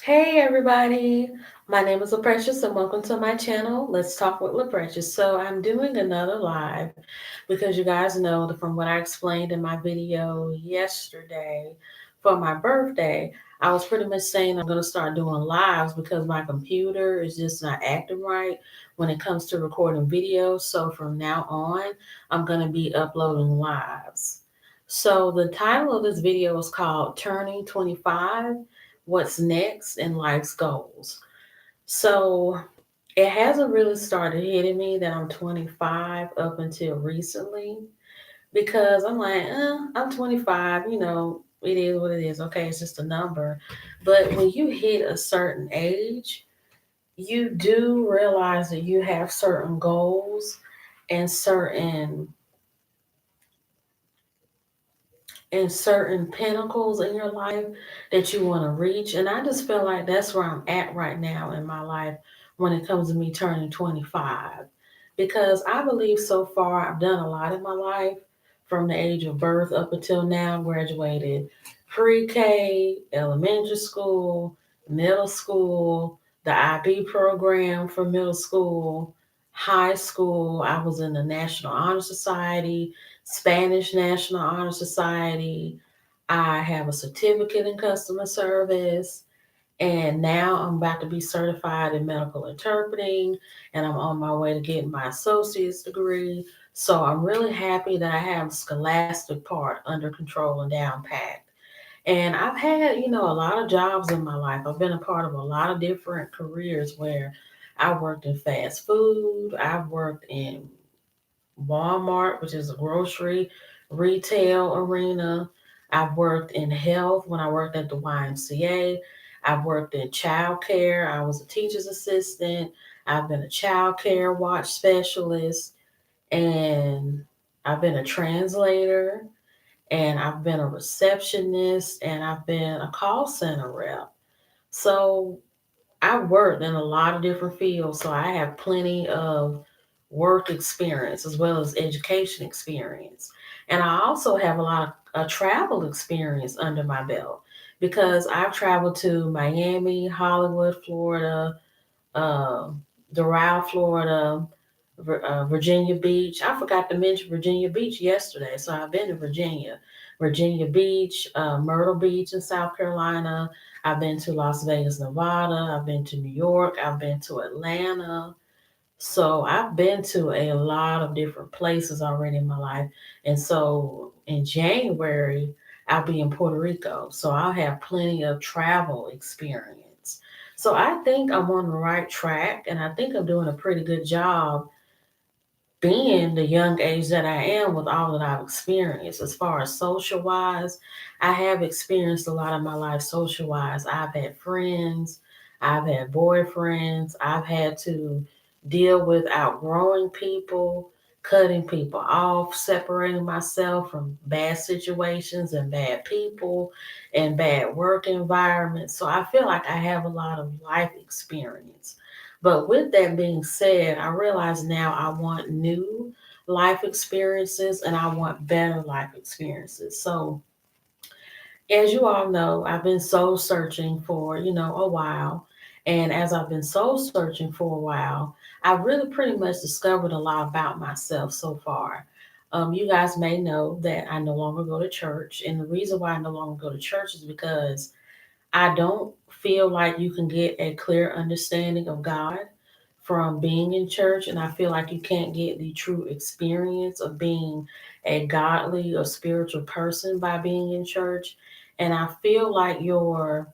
Hey everybody, my name is LaPrecious and welcome to my channel. Let's talk with LaPrecious. So I'm doing another live because you guys know that from what I explained in my video yesterday for my birthday, I was pretty much saying I'm going to start doing lives because my computer is just not acting right when it comes to recording videos. So from now on, I'm going to be uploading lives. So the title of this video is called Turning 25, What's Next in Life's Goals. So it hasn't really started hitting me that I'm 25 up until recently because I'm like, I'm 25, it is what it is. Okay, it's just a number. But when you hit a certain age, you do realize that you have certain goals and certain pinnacles in your life that you want to reach. And I just feel like that's where I'm at right now in my life when it comes to me turning 25. Because I believe so far I've done a lot in my life from the age of birth up until now, graduated pre K, elementary school, middle school, the IB program for middle school, high school. I was in the National Honor Society, Spanish National Honor Society. I have a certificate in customer service. And now I'm about to be certified in medical interpreting, and I'm on my way to getting my associate's degree. So I'm really happy that I have scholastic part under control and down packed. And I've had, a lot of jobs in my life. I've been a part of a lot of different careers where I worked in fast food, I've worked in Walmart, which is a grocery retail arena. I've worked in health when I worked at the YMCA. I've worked in childcare. I was a teacher's assistant. I've been a child care watch specialist, and I've been a translator, and I've been a receptionist, and I've been a call center rep. So I've worked in a lot of different fields, so I have plenty of work experience as well as education experience. And I also have a lot of travel experience under my belt because I've traveled to Miami, Hollywood, Florida, uh, Doral, Florida, Virginia Beach. I forgot to mention Virginia Beach yesterday, so I've been to Virginia. Virginia Beach, Myrtle Beach in South Carolina. I've been to Las Vegas, Nevada. I've been to New York. I've been to Atlanta. So I've been to a lot of different places already in my life. And so in January, I'll be in Puerto Rico. So I'll have plenty of travel experience. So I think I'm on the right track and I think I'm doing a pretty good job being the young age that I am with all that I've experienced. As far as social wise, I have experienced a lot of my life social wise. I've had friends, I've had boyfriends, I've had to deal with outgrowing people, cutting people off, separating myself from bad situations and bad people and bad work environments. So I feel like I have a lot of life experience. But with that being said, I realize now I want new life experiences and I want better life experiences. So, as you all know, I've been soul searching for, a while. And as I've been soul searching for a while, I've really pretty much discovered a lot about myself so far. You guys may know that I no longer go to church. And the reason why I no longer go to church is because I don't feel like you can get a clear understanding of God from being in church, and I feel like you can't get the true experience of being a godly or spiritual person by being in church. And I feel like your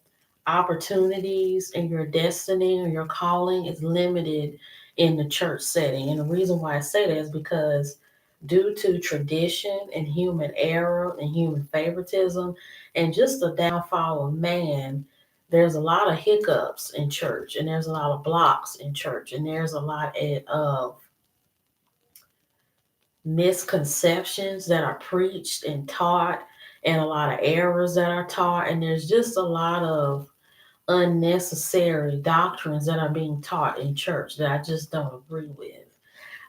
opportunities and your destiny or your calling is limited in the church setting. And the reason why I say that is because due to tradition and human error and human favoritism and just the downfall of man, there's a lot of hiccups in church and there's a lot of blocks in church and there's a lot of misconceptions that are preached and taught and a lot of errors that are taught and there's just a lot of unnecessary doctrines that are being taught in church that I just don't agree with.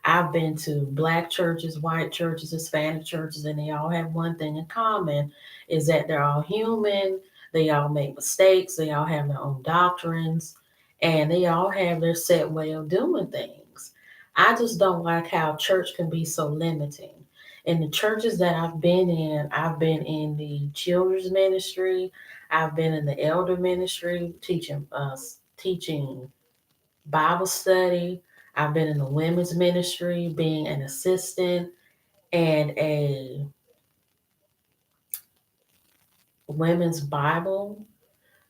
I've been to black churches, white churches, Hispanic churches, and they all have one thing in common is that they're all human, They all make mistakes. They all have their own doctrines, and they all have their set way of doing things. I just don't like how church can be so limiting. In the churches that I've been in the children's ministry, I've been in the elder ministry, teaching Bible study. I've been in the women's ministry, being an assistant and a women's Bible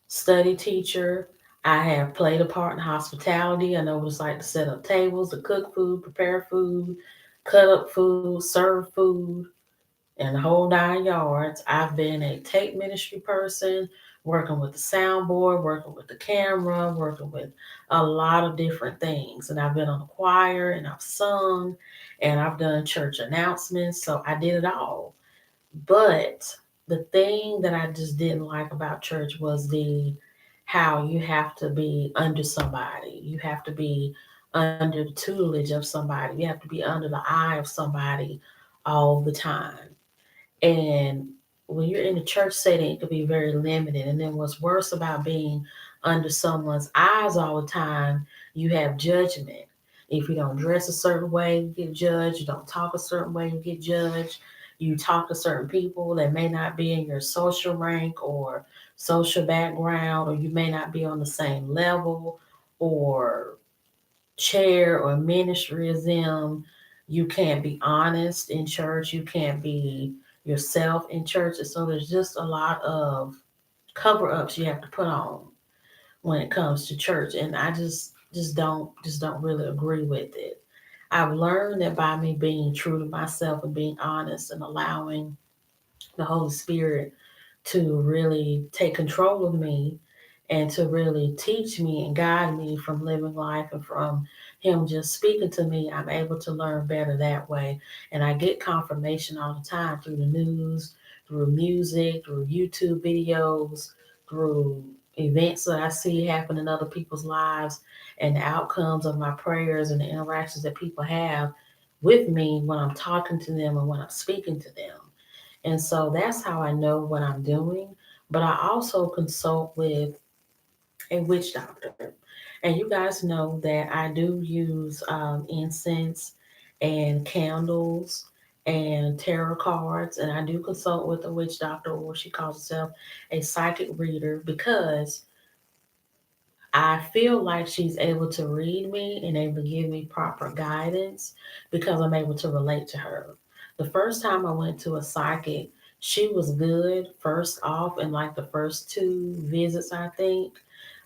study teacher. I have played a part in hospitality. I know what it's like to set up tables, to cook food, prepare food, cut up food, serve food, and the whole 9 yards. I've been a tape ministry person, working with the soundboard, working with the camera, working with a lot of different things. And I've been on the choir and I've sung and I've done church announcements. So I did it all. But the thing that I just didn't like about church was the how you have to be under somebody. You have to be under the tutelage of somebody. You have to be under the eye of somebody all the time. And when you're in a church setting, it could be very limited. And then what's worse about being under someone's eyes all the time, you have judgment. If you don't dress a certain way, you get judged. You don't talk a certain way, you get judged. You talk to certain people that may not be in your social rank or social background, or you may not be on the same level or chair or ministry as them. You can't be honest in church. You can't be yourself in church. And so there's just a lot of cover ups you have to put on when it comes to church. And I just don't really agree with it. I've learned that by me being true to myself and being honest and allowing the Holy Spirit to really take control of me and to really teach me and guide me from living life and from Him just speaking to me. I'm able to learn better that way. And I get confirmation all the time through the news, through music, through YouTube videos, through events that I see happen in other people's lives, and the outcomes of my prayers and the interactions that people have with me when I'm talking to them and when I'm speaking to them. And so that's how I know what I'm doing. But I also consult with a witch doctor. And you guys know that I do use incense and candles and tarot cards. And I do consult with a witch doctor, or she calls herself a psychic reader, because I feel like she's able to read me and able to give me proper guidance because I'm able to relate to her. The first time I went to a psychic, she was good first off in like the first two visits, I think.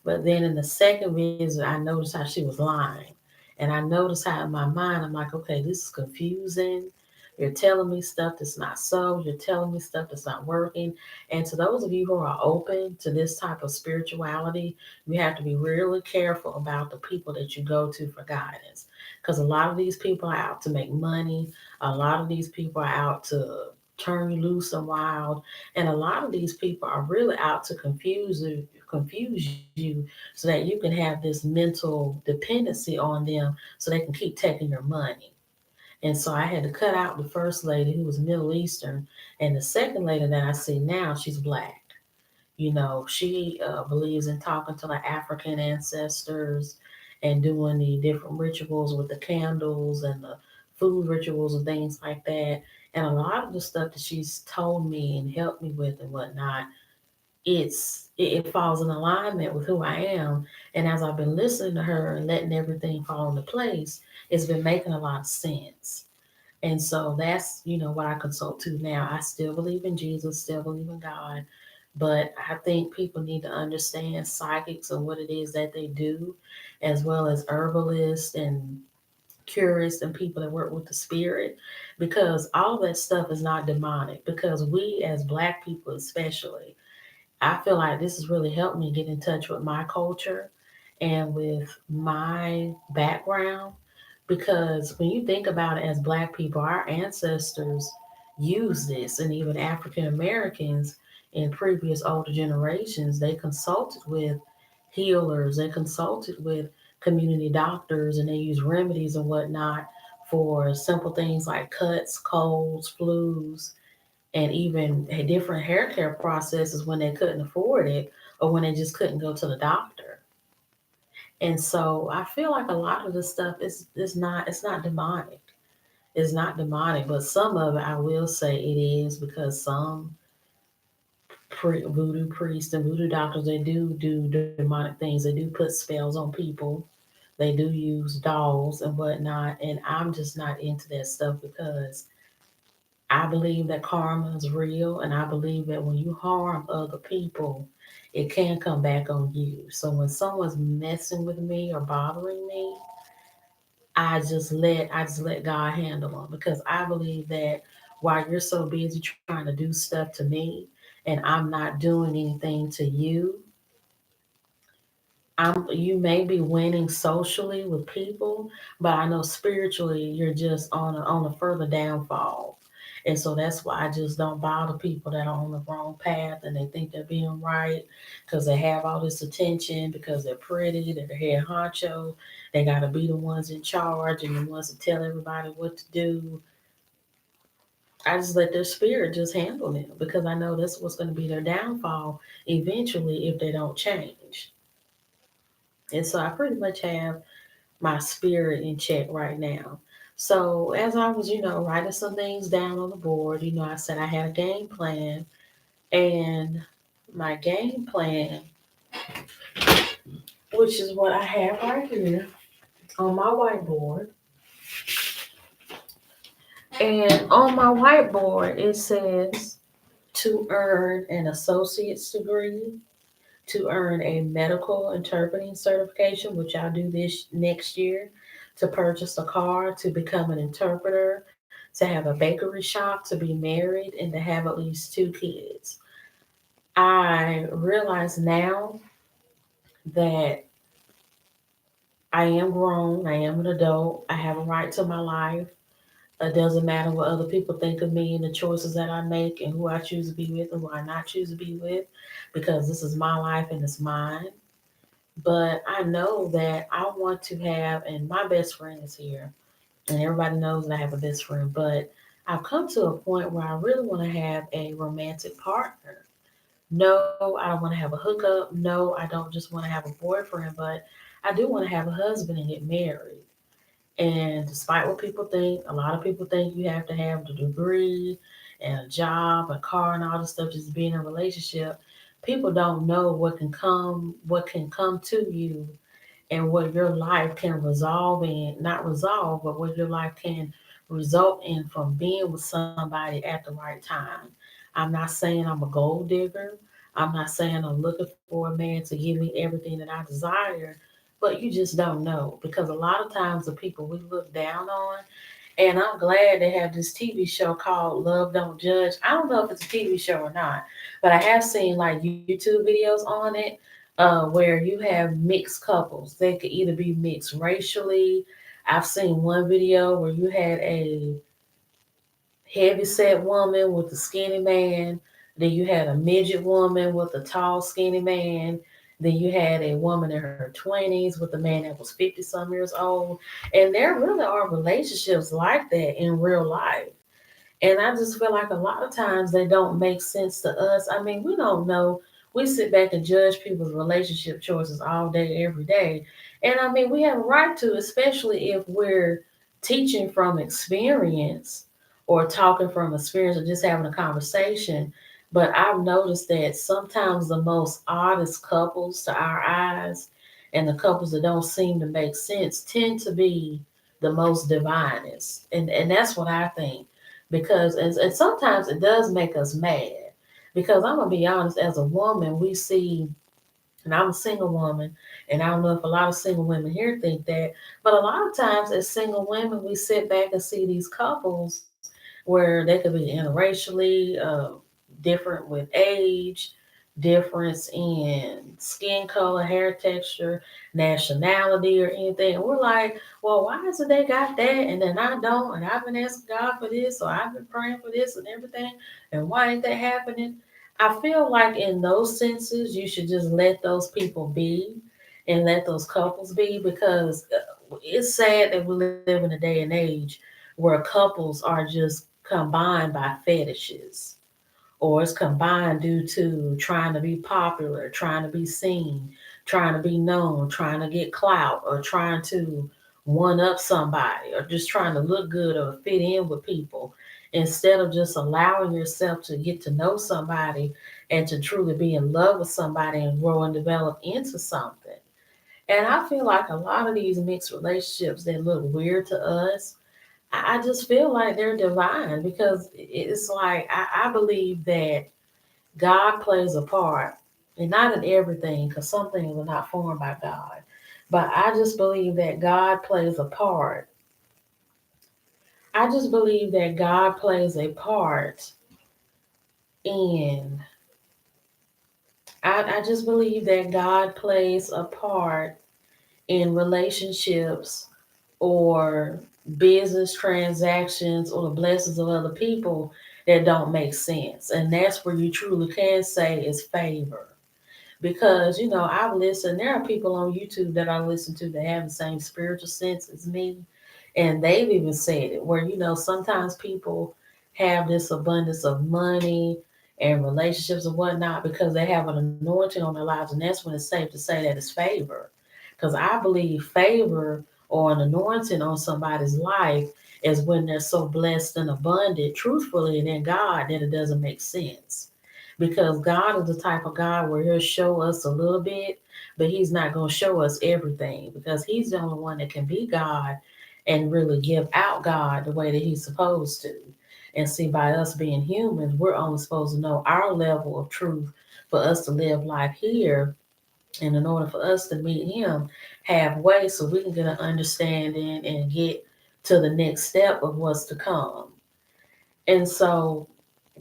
But then in the second visit, I noticed how she was lying. And I noticed how in my mind, I'm like, okay, this is confusing. You're telling me stuff that's not so. You're telling me stuff that's not working. And to those of you who are open to this type of spirituality, you have to be really careful about the people that you go to for guidance. Because a lot of these people are out to make money. A lot of these people are out to turn you loose and wild. And a lot of these people are really out to confuse you so that you can have this mental dependency on them so they can keep taking your money. And so I had to cut out the first lady who was Middle Eastern, and the second lady that I see now, she's black. She believes in talking to the African ancestors and doing the different rituals with the candles and the food rituals and things like that. And a lot of the stuff that she's told me and helped me with and whatnot, it falls in alignment with who I am. And as I've been listening to her and letting everything fall into place, it's been making a lot of sense. And so that's, what I consult to now. I still believe in Jesus, still believe in God. But I think people need to understand psychics and what it is that they do, as well as herbalists and curists and people that work with the spirit, because all that stuff is not demonic. Because we, as Black people especially, I feel like this has really helped me get in touch with my culture and with my background. Because when you think about it, as Black people, our ancestors used this, and even African Americans in previous older generations, they consulted with healers, they consulted with community doctors, and they used remedies and whatnot for simple things like cuts, colds, flus, and even different hair care processes when they couldn't afford it or when they just couldn't go to the doctor. And so I feel like a lot of this stuff is not, it's not demonic. It's not demonic, but some of it I will say it is, because some voodoo priests and voodoo doctors, they do demonic things. They do put spells on people. They do use dolls and whatnot, and I'm just not into that stuff because I believe that karma is real, and I believe that when you harm other people, it can come back on you. So when someone's messing with me or bothering me, I just let God handle them, because I believe that while you're so busy trying to do stuff to me and I'm not doing anything to you, you may be winning socially with people, but I know spiritually you're just on a further downfall. And so that's why I just don't bother people that are on the wrong path and they think they're being right because they have all this attention, because they're pretty, they're the head honcho, they got to be the ones in charge and the ones to tell everybody what to do. I just let their spirit just handle them, because I know that's what's going to be their downfall eventually if they don't change. And so I pretty much have my spirit in check right now. So as I was, writing some things down on the board, I said I had a game plan, and my game plan, which is what I have right here on my whiteboard. And on my whiteboard, it says to earn an associate's degree, to earn a medical interpreting certification, which I'll do this next year, to purchase a car, to become an interpreter, to have a bakery shop, to be married, and to have at least two kids. I realize now that I am grown, I am an adult, I have a right to my life. It doesn't matter what other people think of me and the choices that I make and who I choose to be with and who I not choose to be with, because this is my life and it's mine. But I know that I want to have, and my best friend is here, and everybody knows that I have a best friend, but I've come to a point where I really want to have a romantic partner. No, I don't want to have a hookup. No, I don't just want to have a boyfriend, but I do want to have a husband and get married. And despite what people think, a lot of people think you have to have the degree and a job, a car, and all this stuff just to be in a relationship. People don't know what can come to you, and what your life can resolve in, not resolve, but what your life can result in from being with somebody at the right time. I'm not saying I'm a gold digger. I'm not saying I'm looking for a man to give me everything that I desire, but you just don't know, because a lot of times the people we look down on, and I'm glad they have this TV show called Love Don't Judge. I don't know if it's a TV show or not, but I have seen like YouTube videos on it, where you have mixed couples. They could either be mixed racially. I've seen one video where you had a heavy set woman with a skinny man. Then you had a midget woman with a tall, skinny man. Then you had a woman in her 20s with a man that was 50 some years old. And there really are relationships like that in real life. And I just feel like a lot of times they don't make sense to us. I mean, we don't know. We sit back and judge people's relationship choices all day, every day. And I mean, we have a right to, especially if we're teaching from experience or talking from experience or just having a conversation. But I've noticed that sometimes the most oddest couples to our eyes and the couples that don't seem to make sense tend to be the most divinest. And that's what I think, because and sometimes it does make us mad, because I'm gonna be honest, as a woman we see, and I'm a single woman, and I don't know if a lot of single women here think that, but a lot of times as single women we sit back and see these couples where they could be interracially, different with age, difference in skin color, hair texture, nationality, or anything. And we're like, well, why is it they got that and then I don't? And I've been asking God for this, or I've been praying for this and everything, and why ain't that happening? I feel like in those senses, you should just let those people be and let those couples be, because it's sad that we live in a day and age where couples are just combined by fetishes. or it's combined due to trying to be popular, trying to be seen, trying to be known, trying to get clout, or trying to one up somebody, or just trying to look good or fit in with people, instead of just allowing yourself to get to know somebody and to truly be in love with somebody and grow and develop into something. And I feel like a lot of these mixed relationships that look weird to us, I just feel like they're divine, because it's like I believe that God plays a part, and not in everything, because some things are not formed by God. But I just believe that God plays a part. I just believe that God plays a part in, I just believe that God plays a part in relationships or business transactions or the blessings of other people that don't make sense. And that's where you truly can say is favor. Because, I've listened, there are people on YouTube that I listen to that have the same spiritual sense as me. And they've even said it where, sometimes people have this abundance of money and relationships and whatnot because they have an anointing on their lives. And that's when it's safe to say that it's favor. Because I believe favor or an anointing on somebody's life is when they're so blessed and abundant, truthfully, and in God, that it doesn't make sense. Because God is the type of God where He'll show us a little bit, but He's not going to show us everything, because He's the only one that can be God and really give out God the way that He's supposed to. And see, by us being humans, we're only supposed to know our level of truth for us to live life here. And in order for us to meet Him halfway, so we can get an understanding and get to the next step of what's to come. And so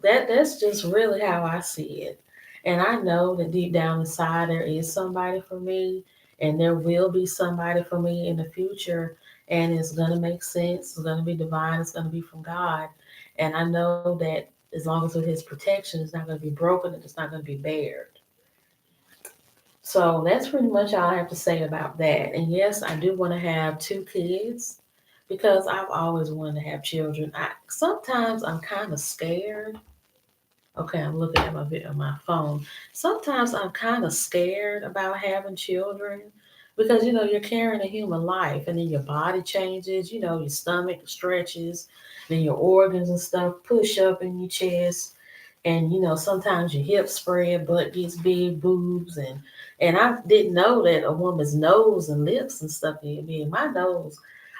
that's just really how I see it. And I know that deep down inside there is somebody for me, and there will be somebody for me in the future, and it's gonna make sense, it's gonna be divine, it's gonna be from God. And I know that as long as with His protection, it's not gonna be broken and it's not gonna be bared. So that's pretty much all I have to say about that. And yes, I do want to have two kids because I've always wanted to have children. Sometimes I'm kind of scared. Okay, I'm looking at my phone. Sometimes I'm kind of scared about having children because you're carrying a human life, and then your body changes. Your stomach stretches, then your organs and stuff push up in your chest, and sometimes your hips spread, butt gets big, boobs, and I didn't know that a woman's nose and lips and stuff can get big. My nose,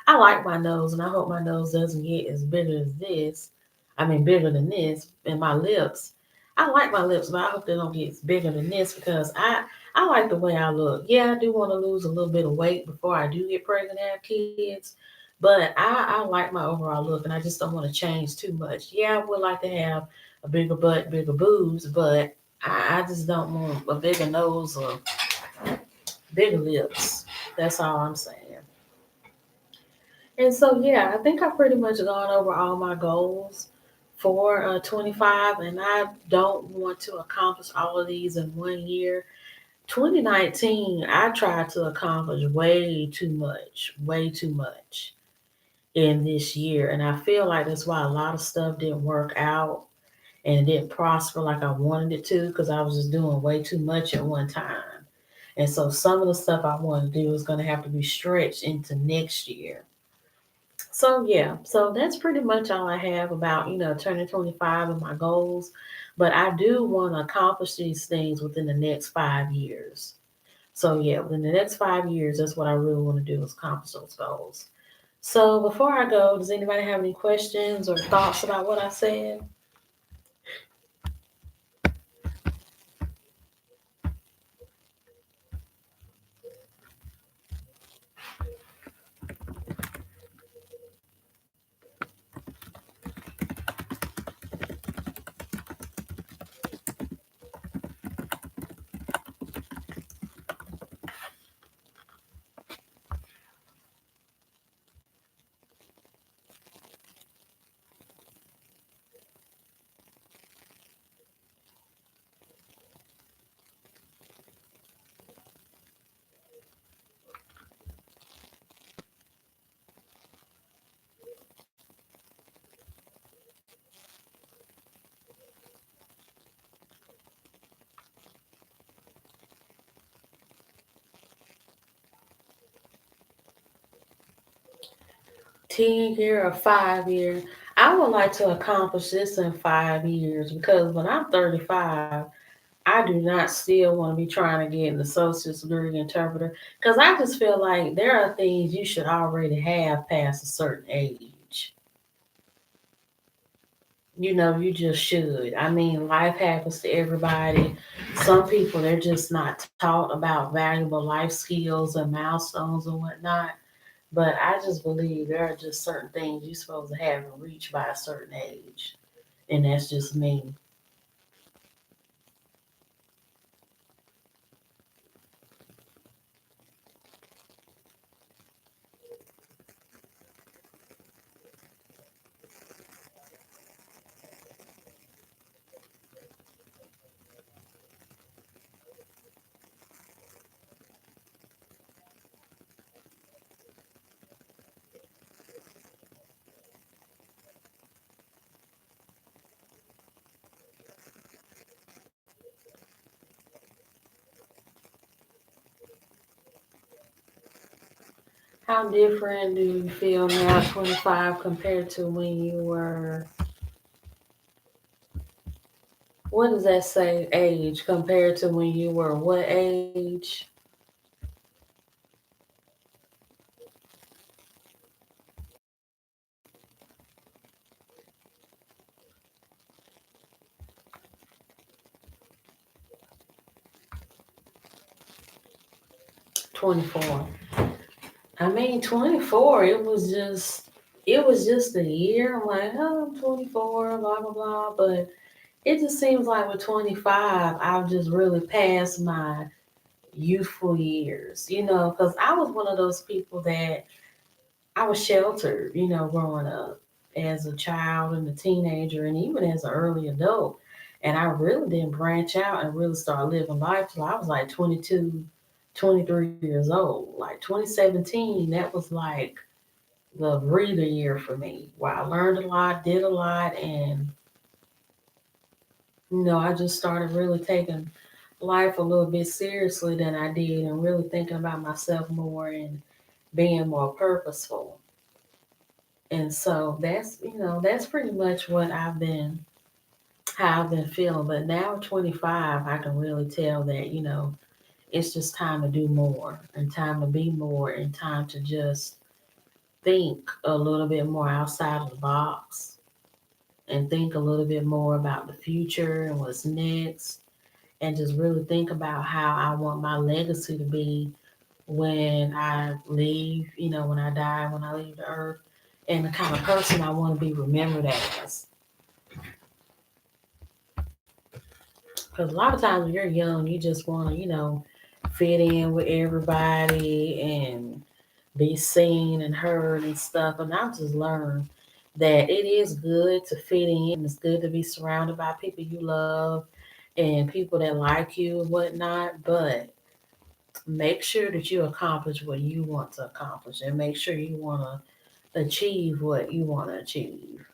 I like my nose, and I hope my nose doesn't get as bigger as this. I mean, bigger than this. And my lips, I like my lips, but I hope they don't get bigger than this, because I like the way I look. Yeah, I do want to lose a little bit of weight before I do get pregnant and have kids. But I like my overall look, and I just don't want to change too much. Yeah, I would like to have a bigger butt, bigger boobs, but I just don't want a bigger nose or bigger lips. That's all I'm saying. And so, yeah, I think I've pretty much gone over all my goals for 25, and I don't want to accomplish all of these in 1 year. 2019, I tried to accomplish way too much in this year. And I feel like that's why a lot of stuff didn't work out and it didn't prosper like I wanted it to, because I was just doing way too much at one time. And so some of the stuff I want to do is going to have to be stretched into next year. So yeah, so that's pretty much all I have about, turning 25 and my goals. But I do want to accomplish these things within the next 5 years. So yeah, within the next 5 years, that's what I really want to do, is accomplish those goals. So before I go, does anybody have any questions or thoughts about what I said? 10 year or 5 year. I would like to accomplish this in 5 years because when I'm 35, I do not still want to be trying to get an associate's degree interpreter because I just feel like there are things you should already have past a certain age. You just should. I mean, life happens to everybody. Some people, they're just not taught about valuable life skills and milestones and whatnot. But I just believe there are just certain things you're supposed to have and reach by a certain age. And that's just me. How different do you feel now, 25, compared to when you were, what does that say, age, compared to when you were what age? 24. I mean, 24, it was just a year. I'm like, oh, I'm 24, blah, blah, blah. But it just seems like with 25, I've just really passed my youthful years, because I was one of those people that I was sheltered, growing up as a child and a teenager and even as an early adult. And I really didn't branch out and really start living life till I was like 22, 23 years old. Like 2017, that was like the breather year for me where I learned a lot, did a lot, and I just started really taking life a little bit seriously than I did and really thinking about myself more and being more purposeful. And so that's pretty much how I've been feeling. But now at 25, I can really tell that, it's just time to do more and time to be more and time to just think a little bit more outside of the box and think a little bit more about the future and what's next and just really think about how I want my legacy to be when I leave, when I die, when I leave the earth, and the kind of person I want to be remembered as. Because a lot of times when you're young, you just want to, fit in with everybody and be seen and heard and stuff. And I've just learned that it is good to fit in. It's good to be surrounded by people you love and people that like you and whatnot. But make sure that you accomplish what you want to accomplish and make sure you want to achieve what you want to achieve.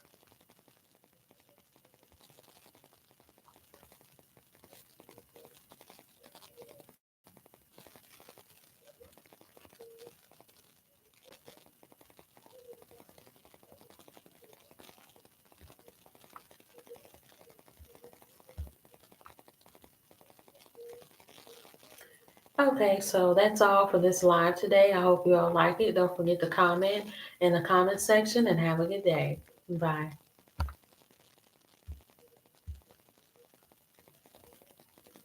Okay, so that's all for this live today. I hope you all like it. Don't forget to comment in the comment section and have a good day. Bye.